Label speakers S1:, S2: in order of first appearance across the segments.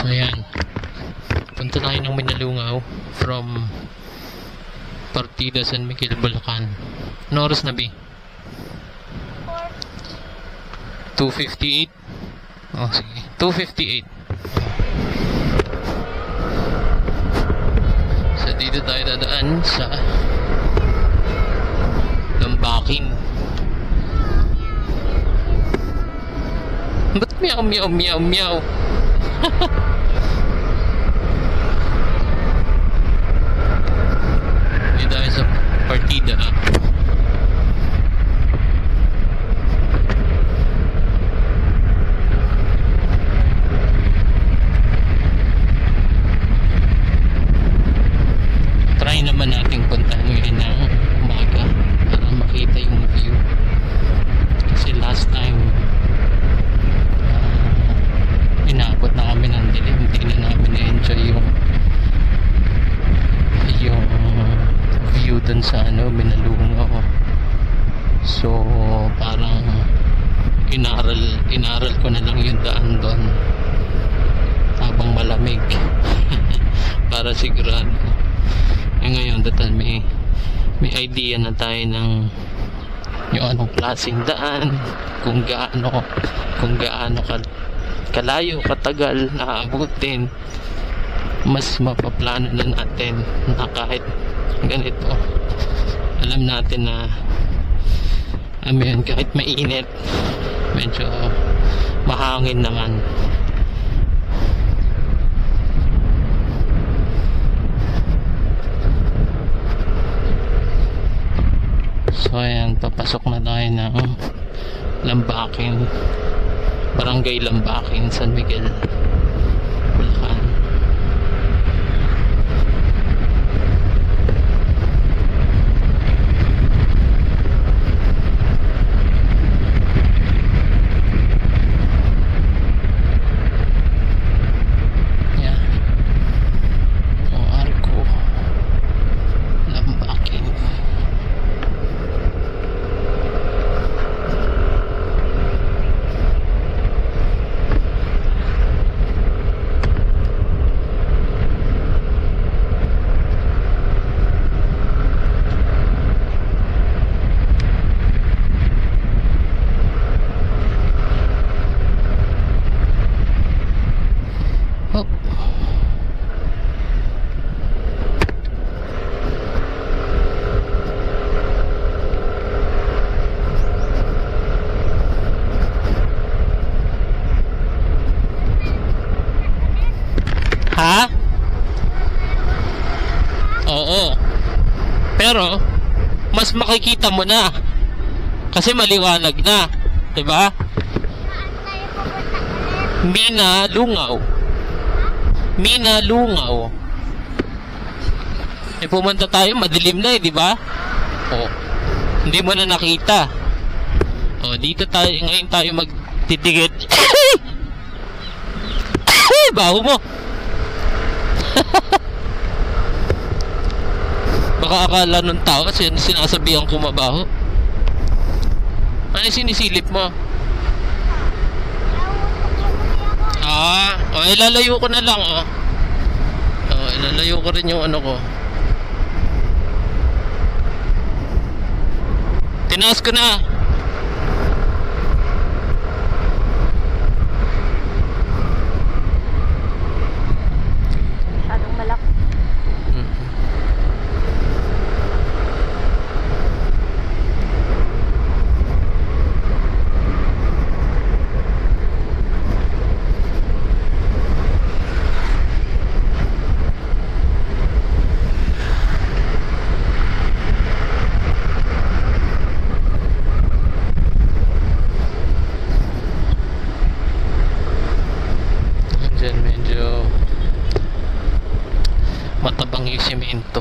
S1: Ayan. Punta tayo ng Minalungaw from Partida San Miguel, Bulacan. Ano oras na, B? 2:58. Oh, sige. 2:58. So, dito tayo dadaan sa Lambakin. Ba't meow, meow, meow, meow? Dito tayo sa Partida. Try naman nating puntahan ngayon ng umaga para makita yung view. Kasi last time inabot na kami ng dilim, hindi na namin na-enjoy yung view dun sa Minalungaw. So parang inaral ko na lang yung daan doon habang malamig para sigurado. Ngayon datan may idea na tayo ng yung anong klaseng daan, kung gaano kalayo, katagal na aabutin. Mas mapaplano na natin na kahit ganito, alam natin na kahit mainit, medyo mahangin naman. So ayan, papasok na tayo ng Lambakin, Barangay Lambakin, San Miguel, Bulacan. Yan, ang arko Lambakin. Ha? Oo. Pero mas makikita mo na kasi maliwanag na, 'di ba? Minalungaw. Pumunta tayo, madilim na 'di ba? Oh. Hindi mo na nakita. Oh, dito tayo ngayon tayo magtitigit. Baho mo. Baka akala nung tao kasi sinasabihan ko mabaho. Ano sinisilip mo? Ilalayo ko na lang ilalayo ko rin yung ko. Tinaas ko na. Medyo matabang yung semento.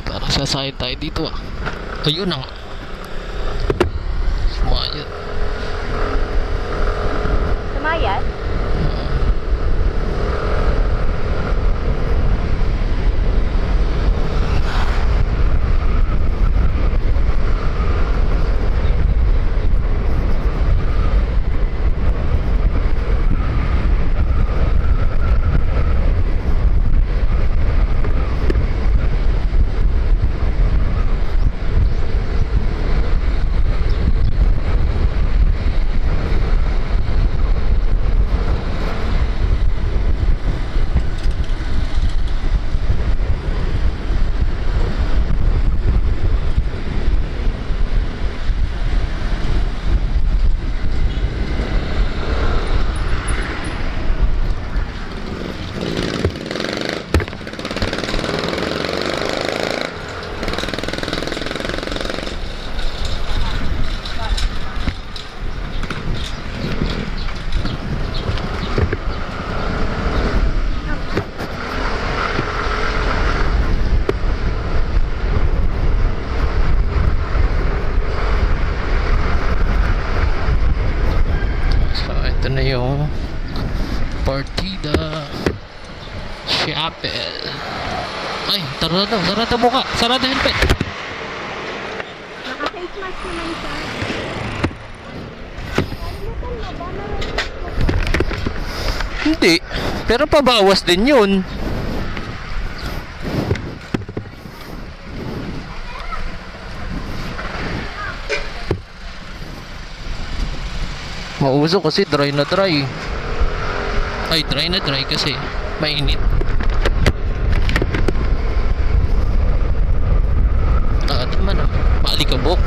S1: Parang sasayad tayo dito Ayun na nga, sumayad. ito na yung Partida Chapel. Ay, sarado buka, sarado helmet.
S2: Naka-face mask naman siya.
S1: Hindi, pero pabawas din yun. Mauso kasi dry na dry. Ay, dry na dry kasi mainit. Naman maalikabok.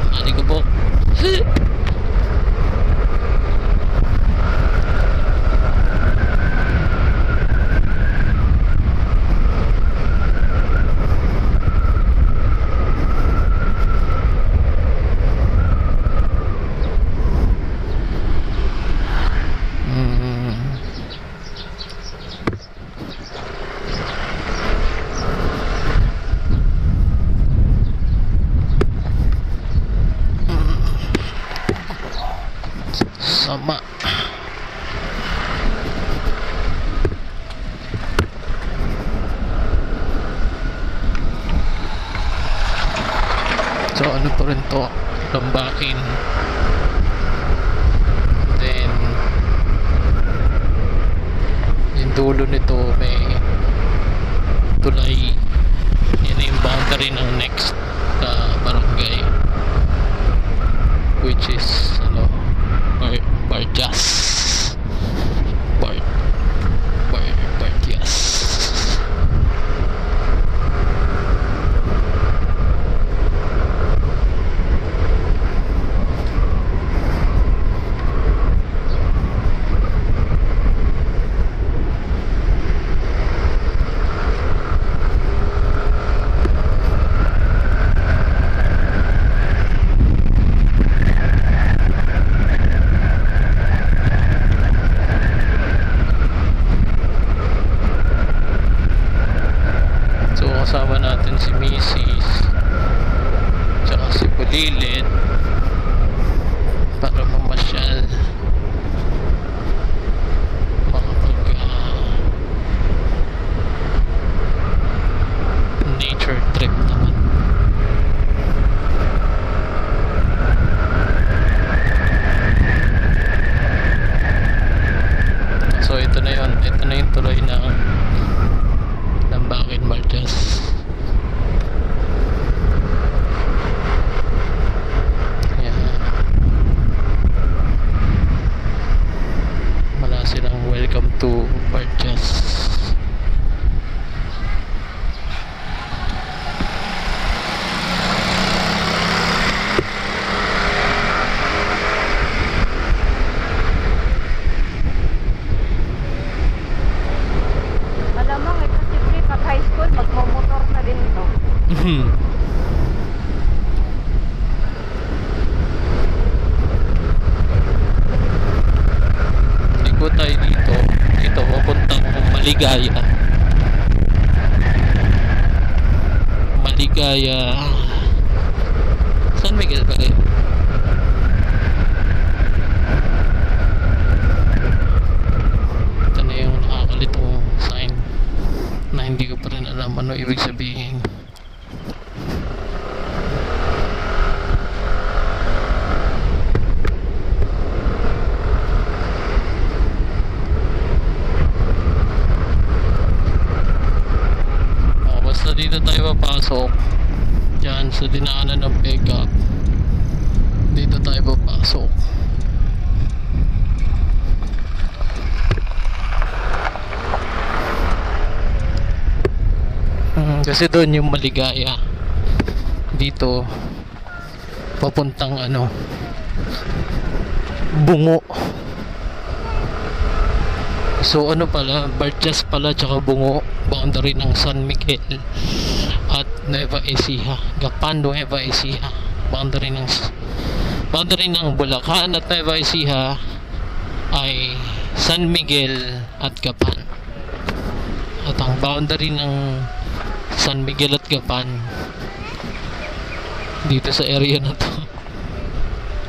S1: Maalikabok. Sama. So ano pa rin to, Lambakin. Then yung dulo nito may tulay. Yan na yung boundary ng next barangay, which is Barjas. Barjas. Kasama natin si Mrs. tsaka si Pulilit para mamasyal, makapag nature trip naman. So ito na yung tuloy ng Lambakin Barjas. Wala silang welcome to Barjas.
S2: Malamang ito si Pri pag high school, magmomotor na din ito.
S1: Liko tayo dito papuntang Maligaya. San Miguel ba kayo? Ito na yung nakakalitong sign na hindi ko pa rin alam ano ibig sabihin. Basta dito tayo papasok dyan sa dinaanan ng pickup, dito tayo papasok. Kasi doon yung Maligaya, dito papuntang Bungo. So pala, Barjas pala tsaka Bungo, boundary ng San Miguel at Nueva Ecija. Gapan, Nueva Ecija, boundary ng Bulacan at Nueva Ecija ay San Miguel at Gapan. At ang boundary ng San Miguel at Gapan dito sa area na to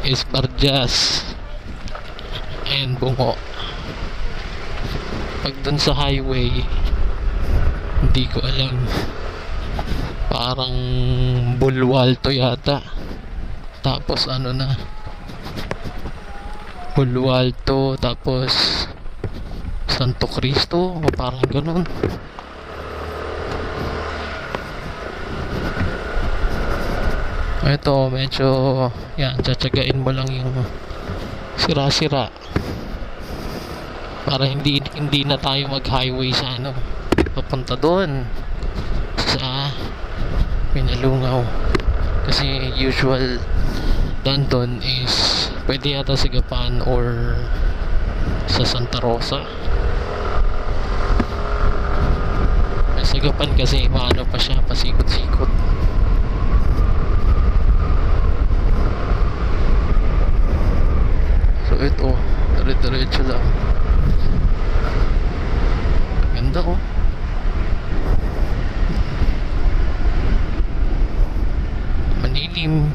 S1: is Barjas Ayan, bungo. Pag dun sa highway, hindi ko alam. Parang Bulwalto yata. Tapos ano na, Bulwalto, tapos Santo Cristo, o parang ganun. Ito, medyo, yan, tsatsagain mo lang yung sira-sira para hindi na tayo mag-highway sa ano, papunta doon sa Pinalungaw. Kasi usual daan doon is pwede yata sa Gapan or sa Santa Rosa. Sa Gapan kasi maano pa siya, pasikot-sikot. So ito, dire-diretso lang. Ganda oh. Manilim.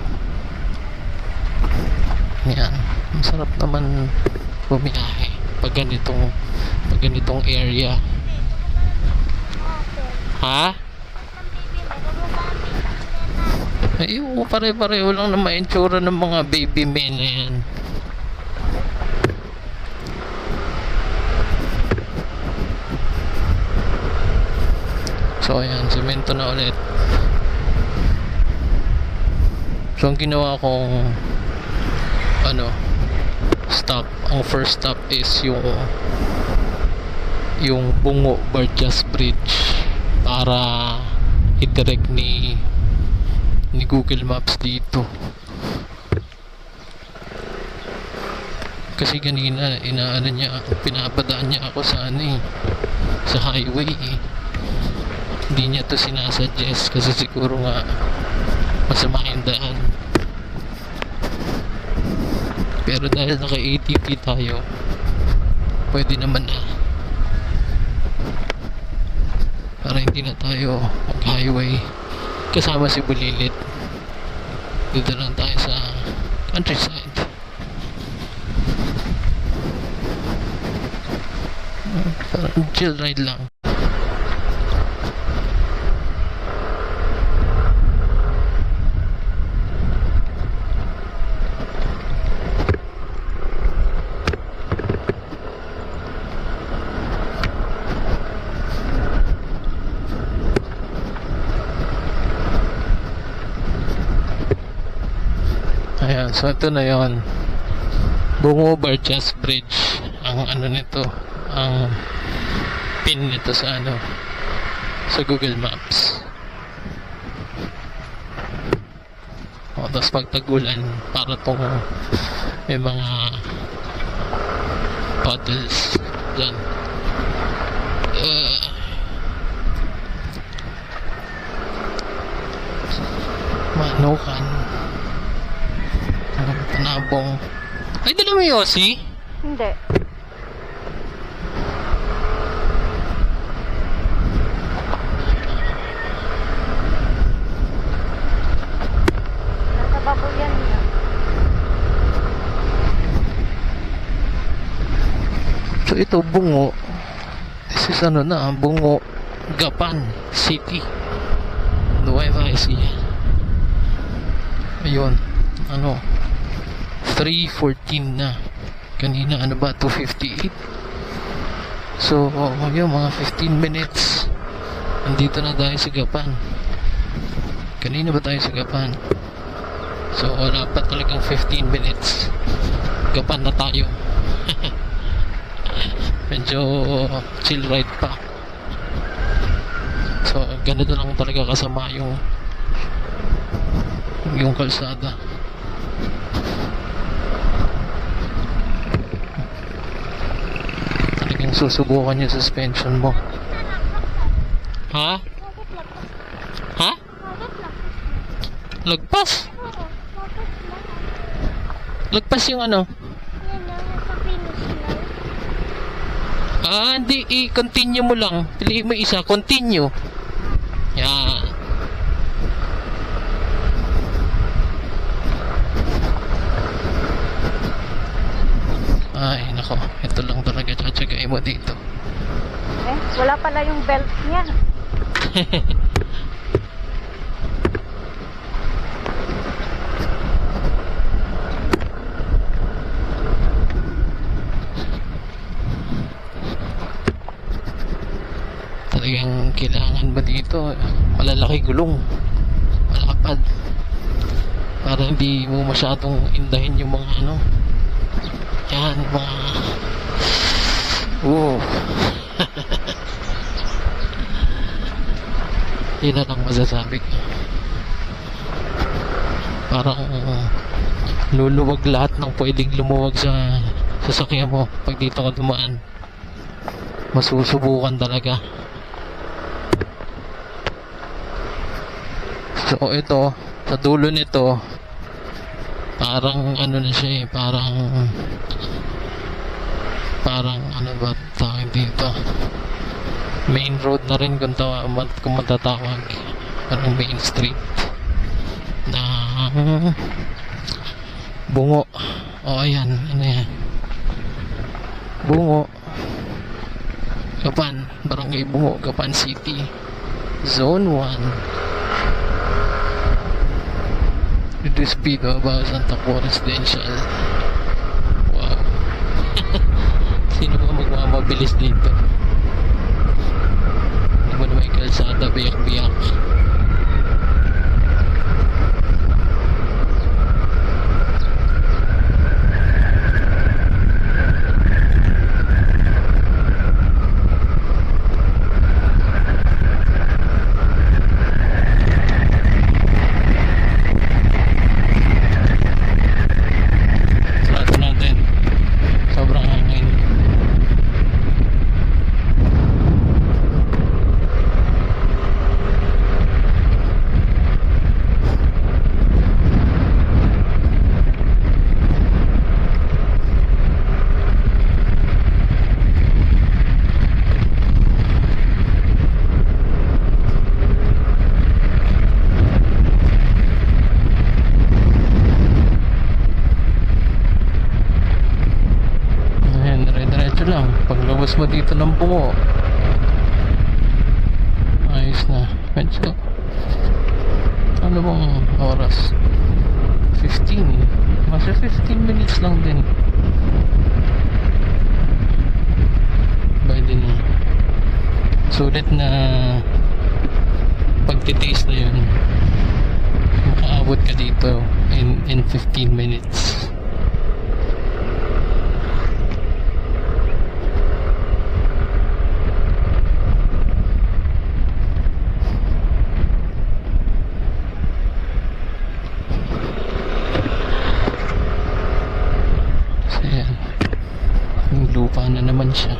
S1: Yan, masarap naman bumiyahe pag ganitong area. Ha? Ay, oo, pare-pareho lang naman itsura ng mga baby men na yan. So ayan, semento na ulit. So ang ginawa kong ano, stop, ang first stop is yung Bungo Barjas Bridge para i-direct ni Google Maps dito. Kasi kanina inaano niya, pinapadaan niya ako sa ano eh, sa highway eh. Hindi niya to sinasuggest kasi siguro nga masama yung daan. Pero dahil naka ATV tayo, pwede naman na, para hindi na tayo mag highway kasama si Bulilit. Dito lang tayo sa countryside. Parang chill ride lang. Ayan, so ito na yon, Bungo Barjas Bridge. Ang ano nito, ang pin nito sa ano, sa Google Maps. O, tapos pag tagulan, para tong may mga puddles dyan. Manukan, Panabong. Ay, dala mo yung Yossi?
S2: Hindi. Nasa babuyan niya.
S1: So ito, Bungo. This is ano na, Bungo, Gapan City, Nueva Ecija. Ayun, ano, 3:14 na. Kanina ano ba, 2:58. So yun, mga 15 minutes andito na tayo sa Gapan. Kanina ba tayo sa Gapan? So wala pa talagang 15 minutes, Gapan na tayo. Medyo chill ride pa. So ganito lang talaga kasama yung kalsada. Talagang susubukan yung suspension mo. Ha? Ha? Lagpas? Lagpas yung ano? Ah, hindi, i-continue mo lang. Piliin mo isa, continue. Yan. Ay, nako, ito lang talaga tsatsagay mo dito.
S2: Eh, wala pala yung belt niya.
S1: Talagang kailangan ba dito malalaki gulong, malapad, para hindi mo masyadong indahin yung mga ano yan, mga yun na lang masasabi ko. Parang luluwag lahat ng pwedeng lumuwag sa sasakyan mo pag dito ka dumaan. Masusubukan talaga. So ito, sa dulo nito, parang ano na siya eh, parang ano ba tawag dito, main road na rin kung matatawag, parang main street na Bungo. O ayan, ano yan, Bungo, Gapan, Barangay Bungo, Gapan City, Zone 1. Reduced speed about Santa Cruz Residential. Wow. Sino ba magmamabilis dito? Hindi mo na may kalsada, biyak-biyak. Lang paglabas mo dito ng Bungo, ayos na. Medyo ano bang oras? 15, kasi 15 minutes lang din. Pwede na, sulit na pagtitiis na yun. Makaabot ka dito in 15 minutes. Lupa na naman siya.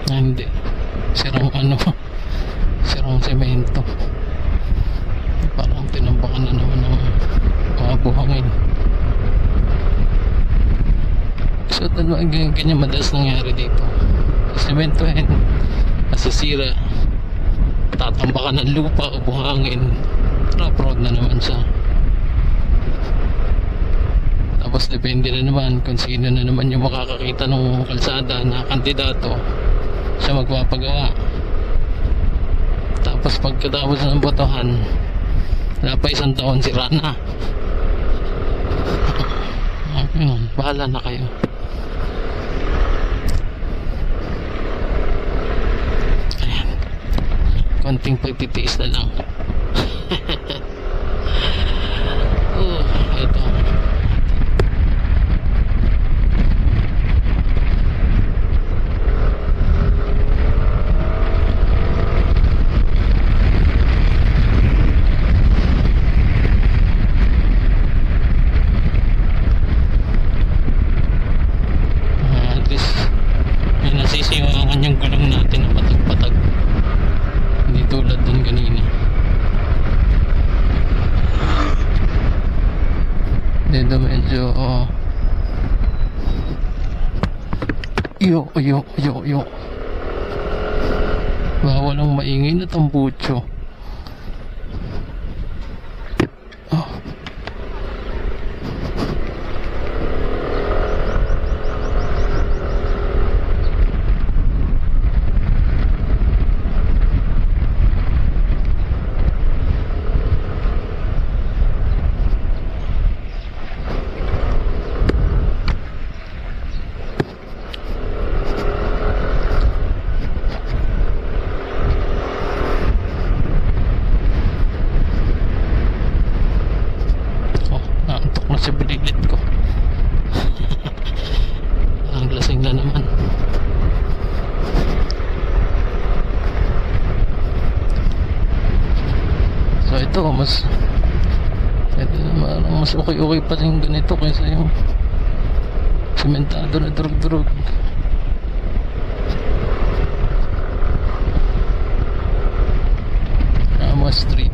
S1: Hindi, sirang sirang semento. Parang tinambakan na naman ng mga buhangin. So ganyan madalas nangyari dito. Semento yan, nasisira, tatambakan ng lupa o buhangin, rough road na naman siya. Tapos depende na naman kung sino na naman yung makakakita ng kalsada na kandidato, siya magpapagawa. Tapos pagkatapos ng botohan, wala pa 1 taon, sira na. Yun, bahala na kayo. Ayan, konting pagtitiis na lang. Ito. Nasisiwangan yung gulong natin na patag-patag, hindi tulad dun kanina. Dito medyo yo bawal ang maingay na tambutso. ganito, mas mas okay pa yung ganito kaysa yung sementado na durug-durug. Ramos Street.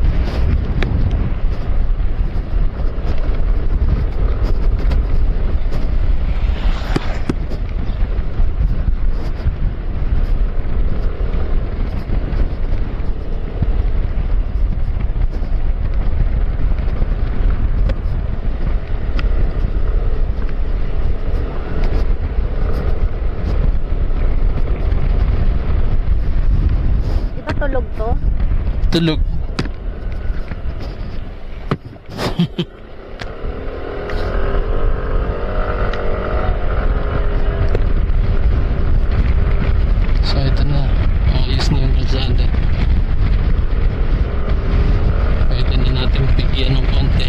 S2: Di ba tulog to?
S1: Tulog. So ito na, ayos na yung kalsada. Pwede na natin bigyan ng konti.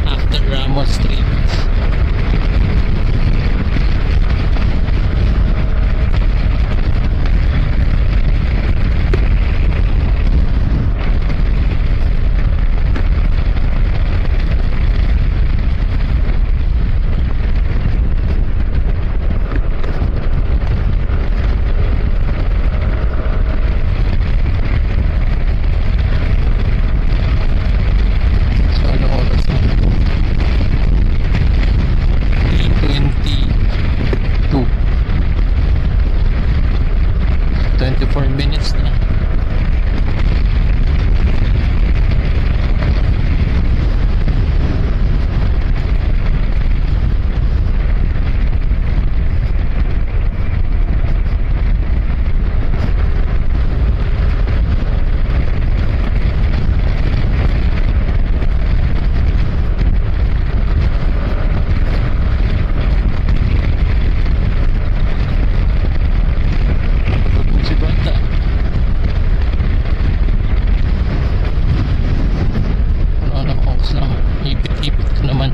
S1: After Ramos Street. So ano oras na? 8:22. 24 minutes na. Si Bata. Wala na koks lang. Ipit-ipit ko naman.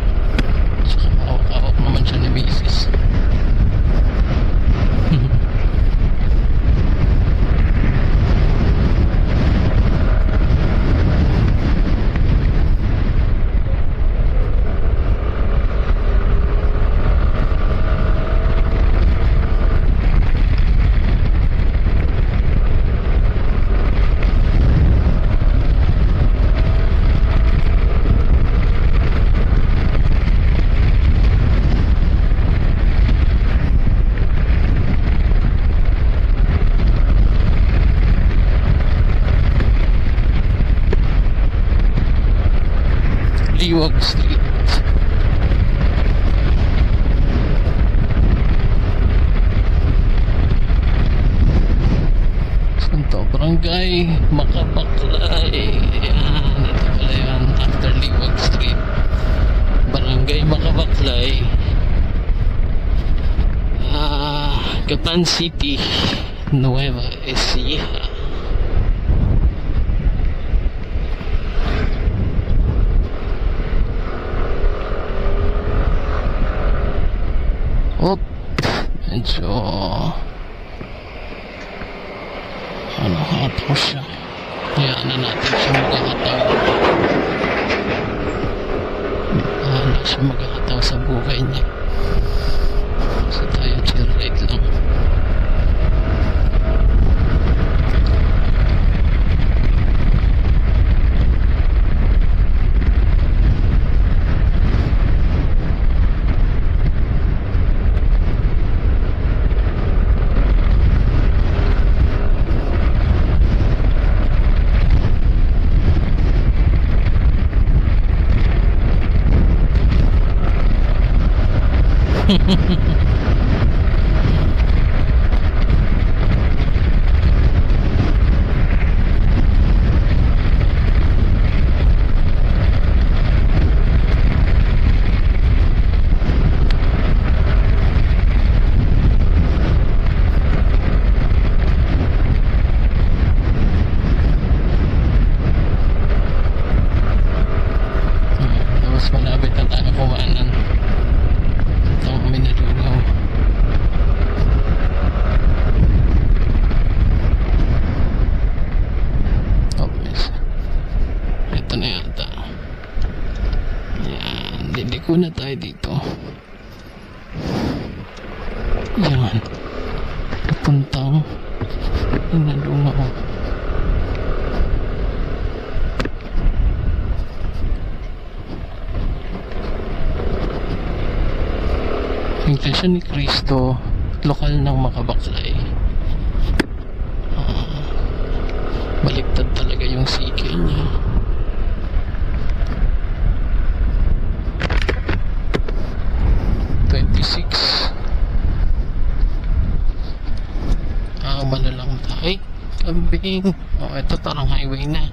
S1: Saka hawak-hawak naman siya ni Macy's. Liwag Street. Saan to? Barangay Makabaklay. Ayan, ito pala yan. After Liwag Street. Barangay Makabaklay. Gapan City, Nueva Ecija. Op, medyo hataw siya. Hayaan na natin siya maghahataw. Bahala siya maghahataw sa buhay niya. Kasi tayo chill ride lang. Tapos malapit na tayo kumanan. Ito ang minarino. liliko na tayo dito. Yan. Papuntang Inalungaw. Iglesia ni Cristo, lokal ng Makabaklay. Baliktad talaga yung sikil niya. Malalang tayo. Kambing. Oh, ito parang highway na.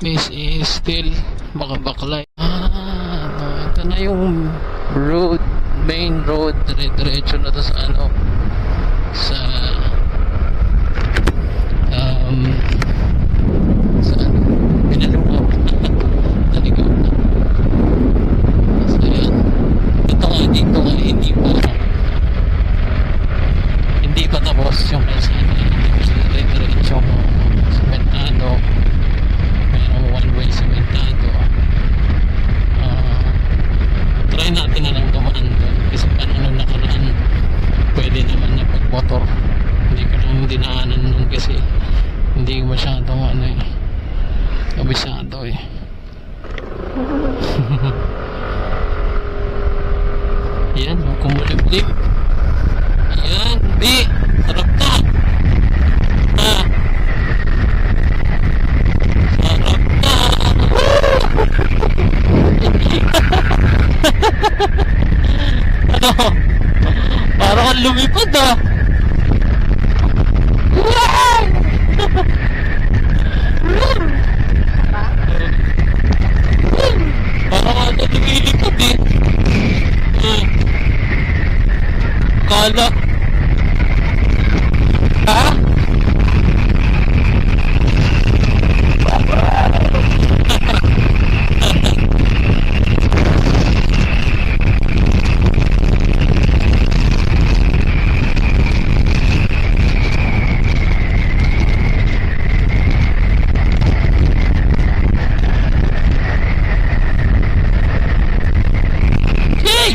S1: This is still Makabaklay. Ito na yung road, main road. Diretso na to sa ano, sa Pinalungaw. Naligaw na. So yan. Ito nga dito nga hindi pa tapos yung kalsada. Diretso sementado. Merong one way sementado. Try natin na lang dumaan doon kasi nung nakaraan pwede naman na pag motor. Hindi ko lang dinaanan nun kasi hindi masyadong ano eh, kabisado eh. Yan, kumulimlim. Yan, B, harap na. Harap na. Ano? Parang kang lumipad ah. Parang kang lumilipad eh. Kala. Ha? Hey!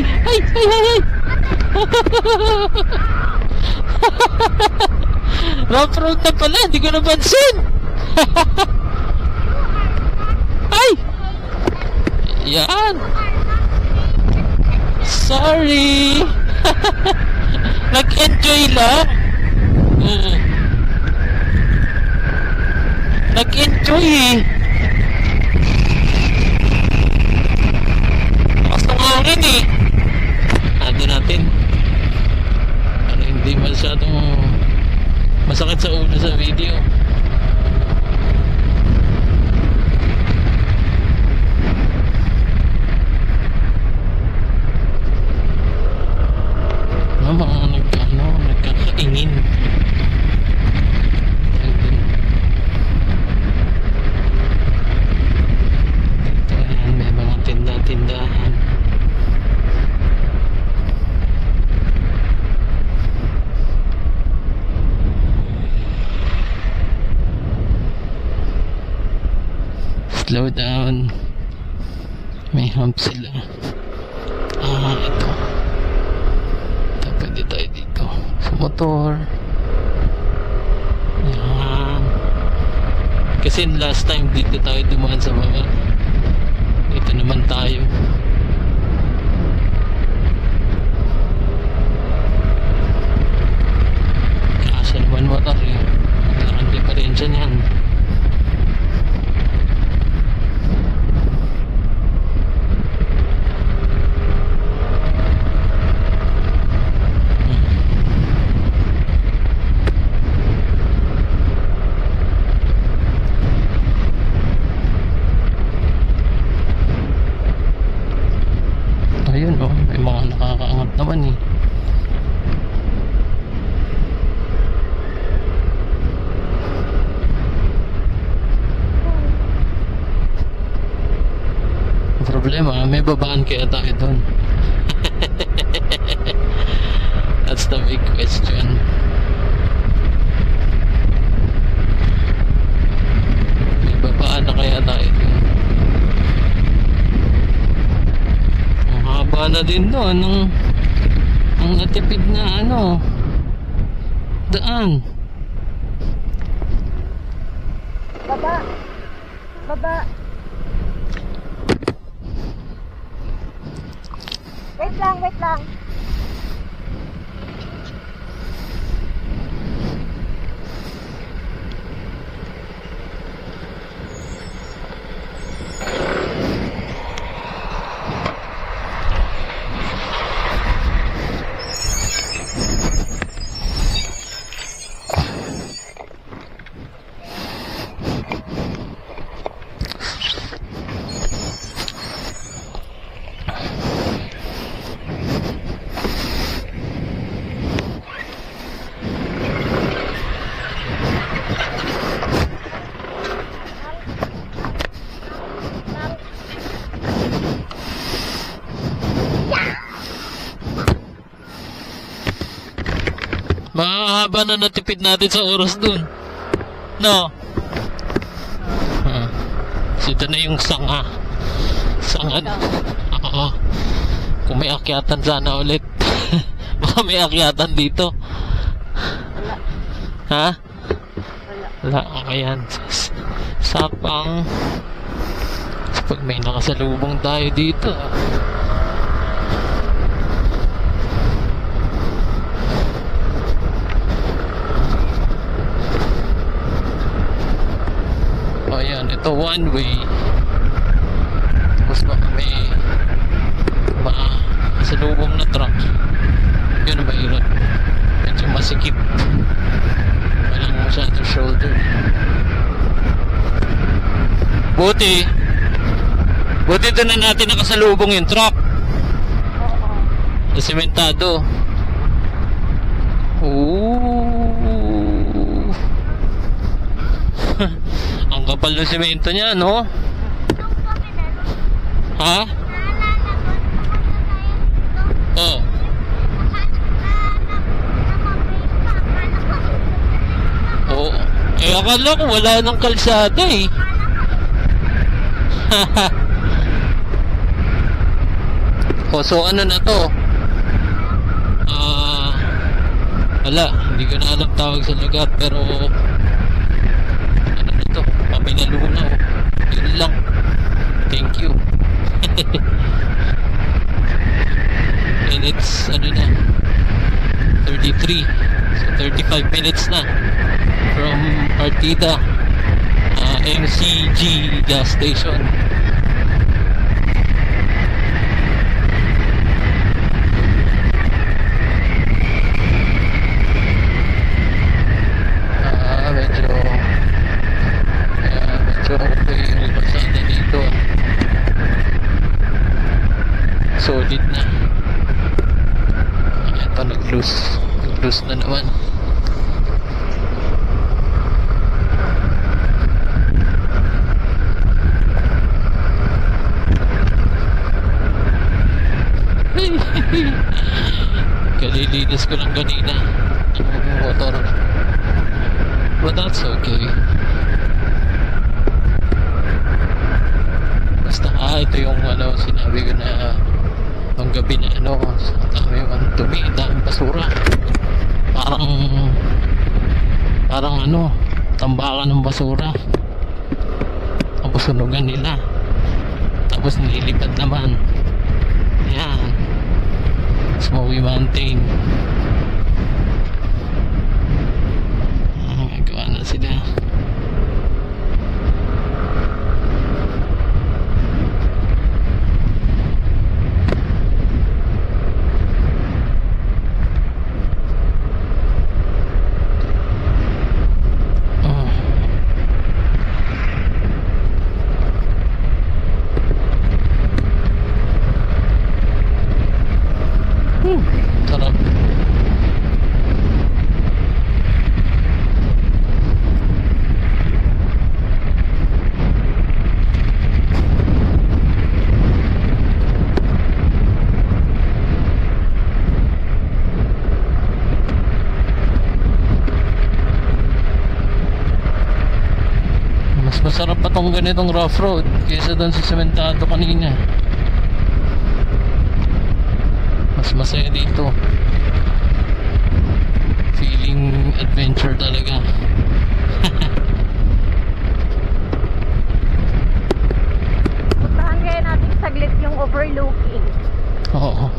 S1: Rough road na pala, hindi ko napansin. Ay! Yan! Sorry! Nag-enjoy lang. Nag-enjoy eh. Lakas ng hangin eh. Ado natin. Ano, hindi masyadong masakit sa ulo sa video. Mga nagkakaingin. Ito yan, may mga tindahan. Slow down. May hump sila. Ito. Pwede tayo dito sa motor. Yan. Kasi last time dito tayo dumaan sa baba. Dito naman tayo. Kasya naman motor eh. Parang diferensya niyan. Ayun oh, may mga nakakaangat naman eh. Problema, may babaan kaya tayo doon. That's the big question. May babaan na kaya tayo doon. na din doon ang natipid na ano daan.
S2: Baba. Baba. Wait lang, wait lang.
S1: Mahaba na natipid natin sa oras dun. No? So ito na yung sanga. Sanga. Oo. Kung may akyatan sana ulit. Baka may akyatan dito.
S2: Wala.
S1: Ha?
S2: Wala.
S1: Wala. Ayan. Sapang. Pag may nakasalubong tayo dito. O yan, ito one way. Tapos baka may nakasalubong na truck. Yun ang mahirap. Medyo masikip. Walang masyado shoulder. Buti doon na natin nakasalubong yung truck
S2: Oo.
S1: sa sementado. Ooh. Ang kapal ng semento niya, no? Ha? Oh. Oo. Eh, akala ko wala nang kalsada eh. O, so ano na to? Wala, hindi ko na alam tawag sa lugar, pero ano na to? Paminalunaw. Yun lang. Thank you. And it's ano na 33. So 35 minutes na from Partida MCG gas station. Medyo okay yung pasada dito. Solid na. Ito nag-loose na naman. Kalilinis ko lang kanina ang motor, but that's okay. Basta ito yung ano sinabi ko na nung gabi na ano, dami yung dumi, daming basura, parang ano, tambakan ng basura, tapos sunugan nila, tapos nililipad naman. Yan, Smoky Mountain. Magawa na sila. Sarap. Mas masarap pa tong ganitong rough road kaysa doon sa sementado kanina. Mas masaya dito. Feeling adventure talaga.
S2: Puntahan kaya natin saglit yung overlooking.
S1: Oo.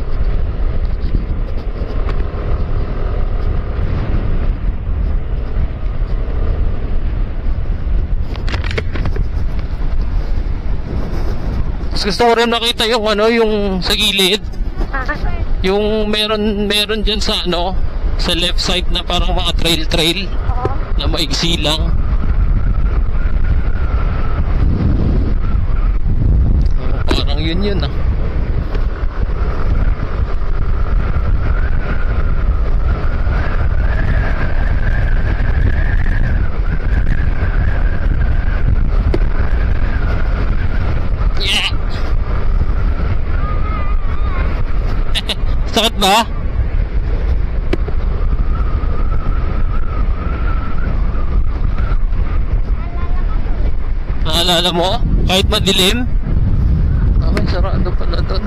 S1: Mas gusto ko rin nakita yung ano, yung sa gilid. Yung meron dyan sa ano, sa left side na parang mga trail
S2: Oo.
S1: na maigsi lang. Parang yun ah. Yeah. Sakit ba? Naalala mo? Kahit madilim? Ay, sarado pala doon.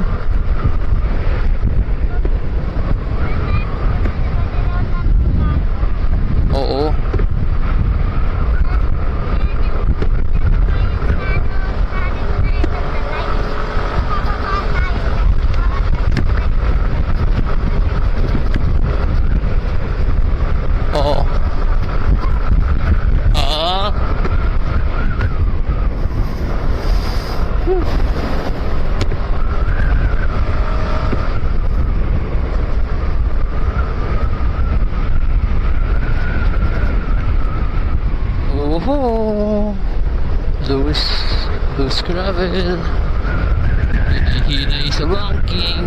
S1: Oo. Oo. Ah. Oh, loose gravel. Hinahinay sa banking.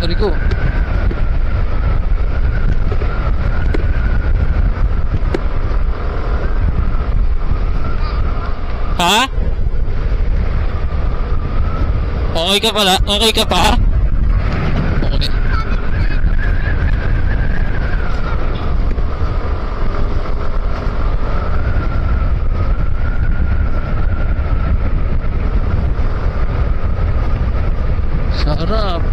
S1: Rico. Ha? Okay ka pala? Okay ka pa? Okay. Sarap.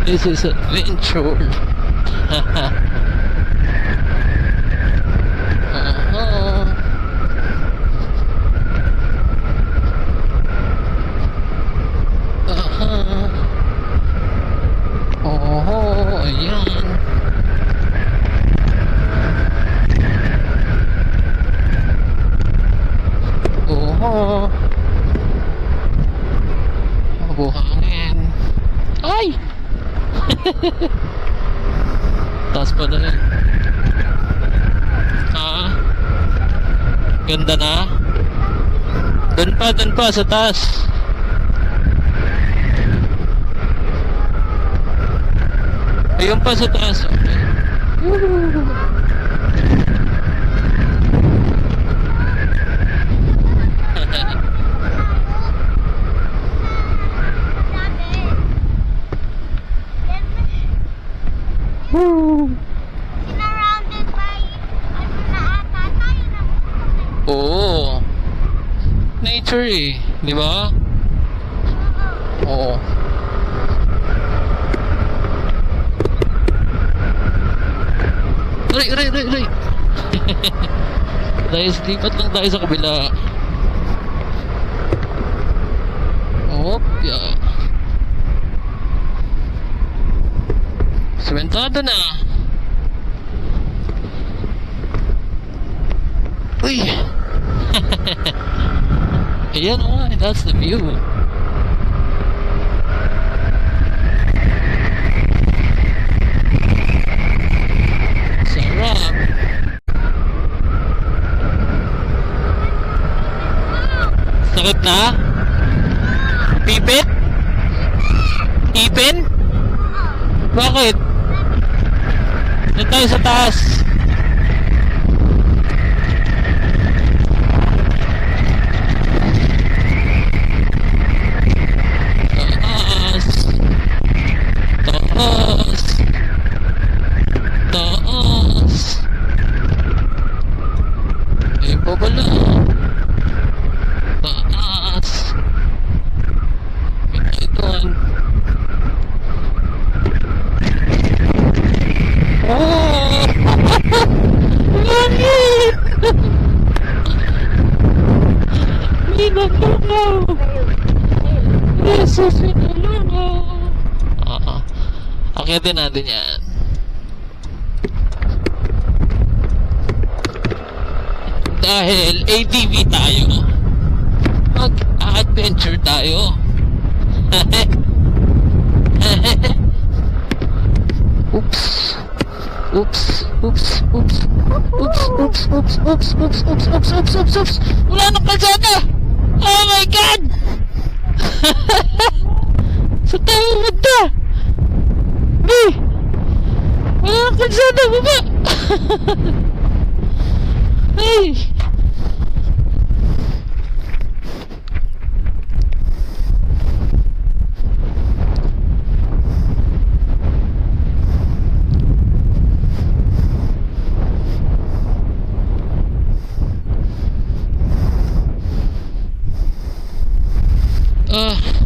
S1: This is adventure. Oh, ayan. Oh, buhangin. Ay! Taas pa na eh. Ah, ganda na. Doon pa sa taas. Ayun pa sa taas. Okay.
S2: Surrounded by ano na ata tayo na.
S1: Oo. Nature eh, di ba? Oo. Aray. Dahil lipat lang tayo sa kabila. Oh, yeah. Sementado na. Uy. Ayan o, that's the view. Sarap. Sakit na? Pipit? Ipin? Bakit? Doon tayo sa taas. Wala. Taas. May tayo doon. Oh! Langit! May naglugaw! Jesus, may naglugaw! Akitin natin yan. Dahil ATV tayo, mag-adventure tayo. Oops. Oops. Oops. Oops. Oops. Oops. Oops. Oops. Oops. Oops. Oops. Oops. Oops. Oops. Wala nang kalsada! Oh my God! Sa tayo magda! Hey! Wala nang kalsada, baba! Hey!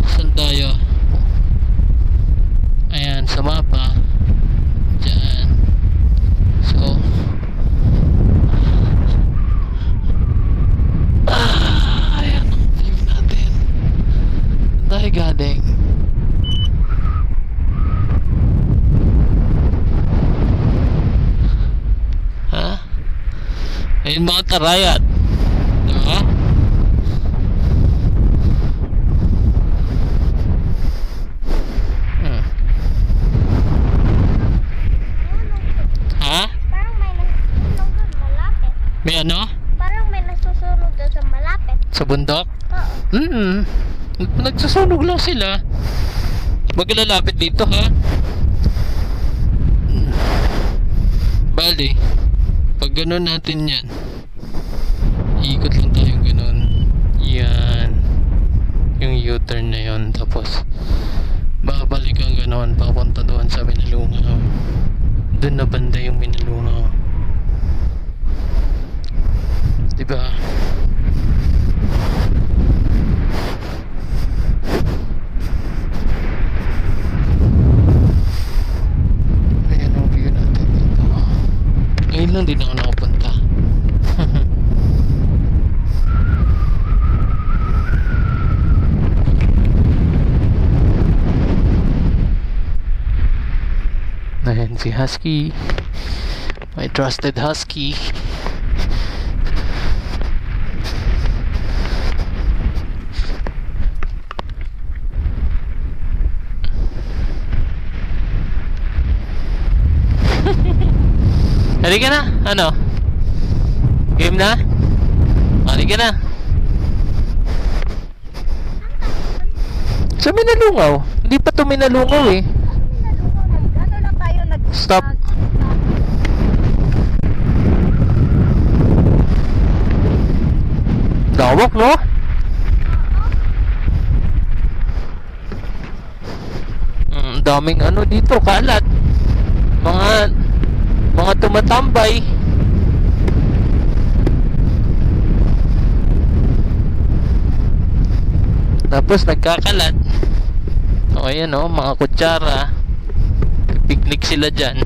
S1: Saan tayo? Ayan, sa mapa. Diyan. So, ayan ang view natin. Saan tayo galing? Ha? Ayun mga tarayat. Diba?
S2: Parang may nasusunog doon malapit.
S1: May ano?
S2: Parang may nasusunog doon sa malapit.
S1: Sa bundok?
S2: Oo.
S1: Nagsusunog lang sila. Maglalapit dito ha. Bali, pag ganun natin yan, ikot lang tayo ganun. Yan. Yung U-turn na yun. Tapos, babalik ang ganun papunta doon sa Minalungaw. Doon na banda yung Minalungaw. Diba? Ayan ang view natin dito. Ngayon lang din ako nakapunta. Ayan si Husky. My trusted Husky. Halika na. Ano? Game na? Halika na. Sa Minalungaw. Hindi pa to Minalungaw eh.
S2: Ano lang tayo
S1: Stop. Lawak, no? Daming ano dito, kalat. Mga tumatambay. Tapos nagkakalat. O ayan o, mga kutsara. Picnic sila dyan.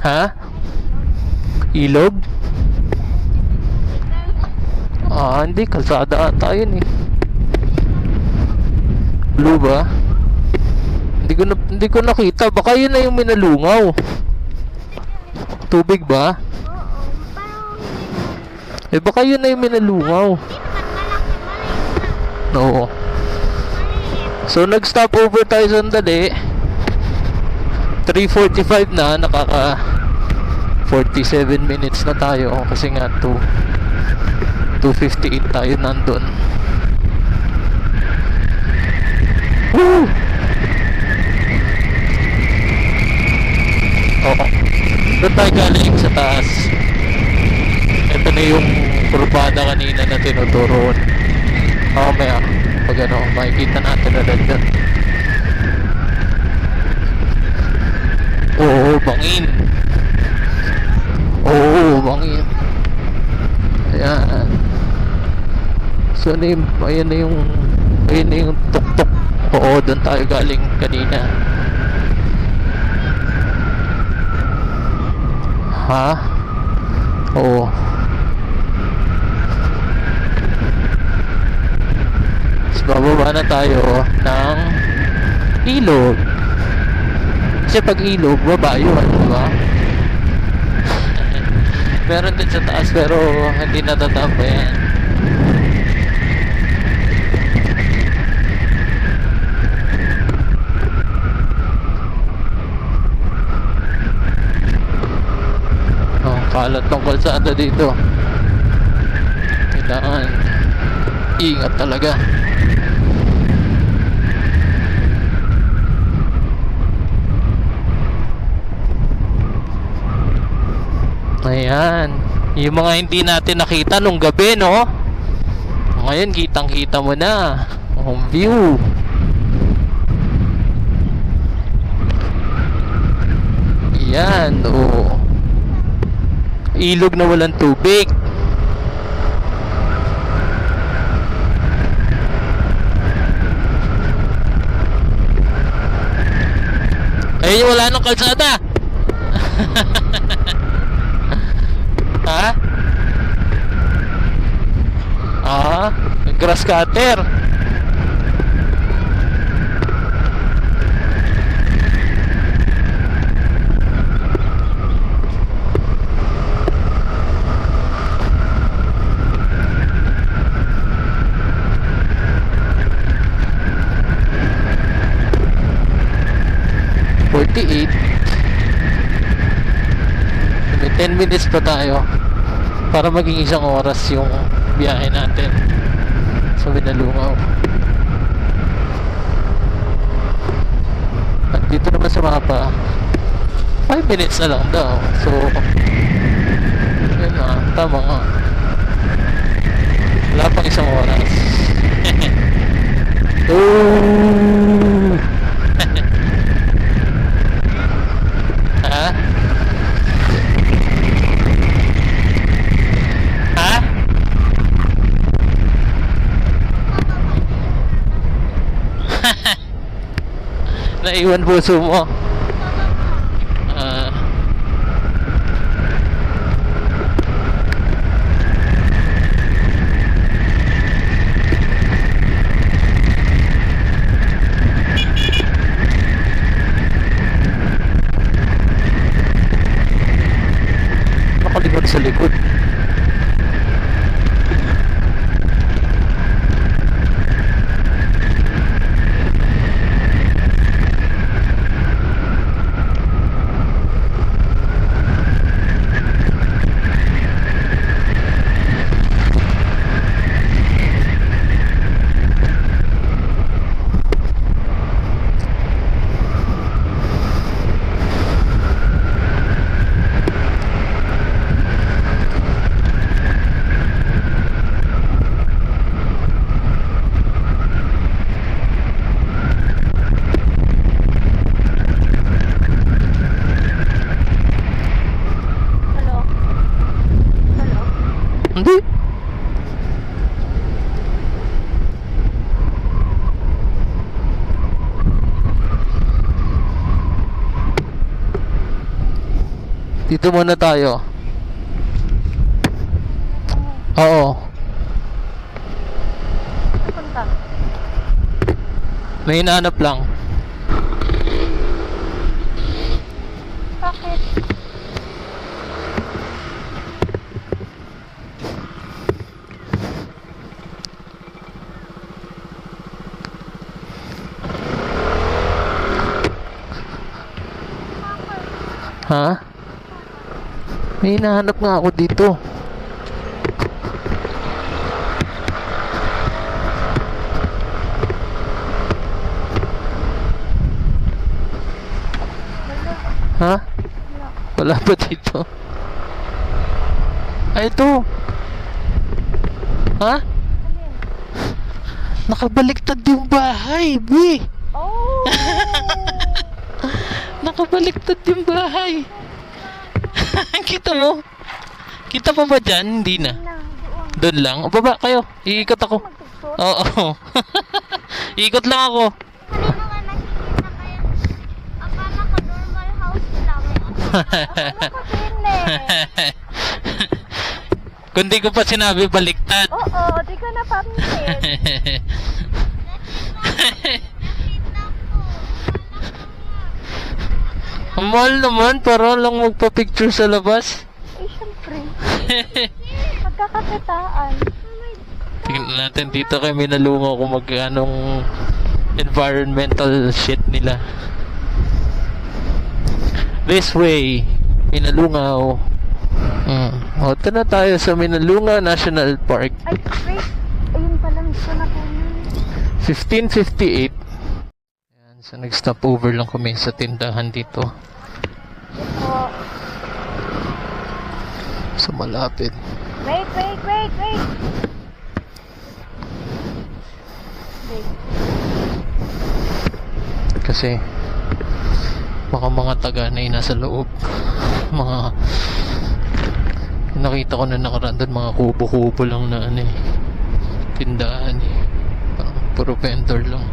S1: Ha? Ilog? Hindi. Kalsada ata yun eh. Blue ba? Hindi ko nakita. Baka yun na yung Minalungaw. Tubig ba?
S2: Oo.
S1: Baka yun na yung Minalungaw. Oo. So nag-stop over tayo sandali. 3:45 na. Nakaka 47 minutes na tayo. Kasi nga 2:58 tayo nandun. Woo! Oo. Doon tayo galing sa taas. Ito na yung kurbada kanina na tinuturoon. Mamaya pag ano, makikita natin na dyan. bangin. Oo, bangin. Ayan. So, ayan na yung tuktok. Oo, doon tayo galing kanina. Ha? Oo. Tapos bababa na tayo ng ilog. Kasi pag ilog, baba yun, di ba? Meron din sa taas pero hindi natatamba yan. Oh, kalat ng kalsada dito. Kailangan ingat talaga. Ayan. Yung mga hindi natin nakita nung gabi, no? Ngayon, kitang-kita mo na. Home view. Ayan, oh. Ilog na walang tubig. Ayun, wala nang kalsada. Ha? Grass cutter. May 10 minutes pa tayo para maging isang oras yung biyahe natin sa Binalungaw. At dito naman sa mapa 5 minutes na lang daw. So yun na, tama nga. Wala pang isang oras. Oh! Ha? Ha? Naiwan puso mo. Nakalikot sa likod. Hindi. Dito muna tayo. Oo.
S2: Punta.
S1: May hinahanap lang.
S2: Bakit?
S1: Ha? May hinahanap nga ako dito. Ha? Wala pa dito. Ay, ito. Ha? Nakabaliktad yung bahay, B.
S2: Oh!
S1: Nakabaliktad yung bahay. Kita mo? Kita pa ba dyan? Hindi na.
S2: Na, doon.
S1: Doon lang. O baba kayo. Iikot ako.
S2: Magpicture.
S1: Oo. Ikot lang ako.
S3: Kanina nga nakikita kaya akala ko normal house lang.
S2: Ano kasi yun eh?
S1: Kung di ko pa sinabi baliktad.
S2: Oo, di ko napansin.
S3: Nakita ko.
S1: Ang mahal naman. Para lang magpa-picture sa labas.
S2: Eh, syempre. Magkakakitaan.
S1: Tingnan natin dito kay minalungaw kung mag-anong environmental shit nila. This way, Minalungaw. O, ito na tayo sa Minalungaw National Park.
S2: Ay, wait. Ayun pala, miss ko na po yun.
S1: 1558. Ayan, so nag-stop over lang kami sa tindahan dito.
S2: Oo.
S1: So malapit.
S2: Wait.
S1: Kasi baka mga taga na nasa loob. Mga nakita ko na nakaraan doon, mga kubo-kubo lang na ano eh, tindahan eh. Parang puro vendor lang.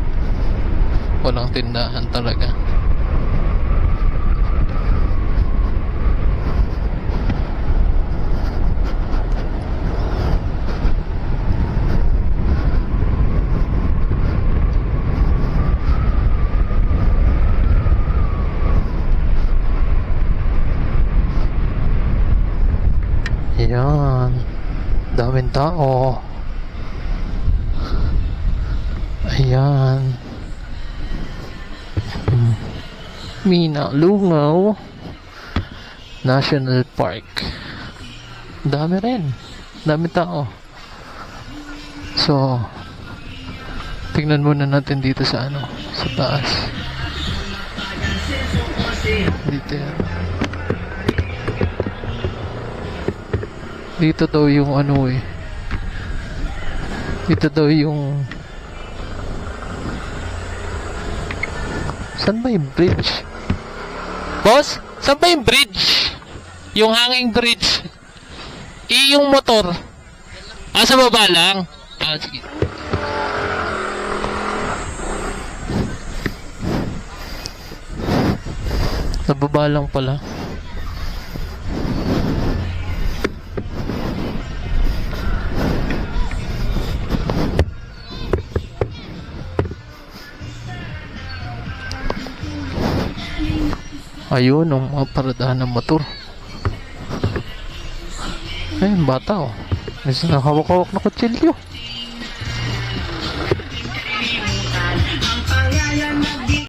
S1: Walang tindahan talaga. Ayan, daming tao. Ayan. Minalungaw National Park. Dami rin. Dami tao. So, tingnan muna natin dito sa ano, sa taas. Dito yan. Dito daw yung ano eh. Dito daw yung... Saan ba yung bridge? Boss? Saan ba yung bridge? Yung hanging bridge. Yung motor. Sa baba lang? Sige. Sa baba lang pala. Ayun, ang mga paradahan ng motor. Ayun, bata oh. May sinahawak-hawak na kutsilyo.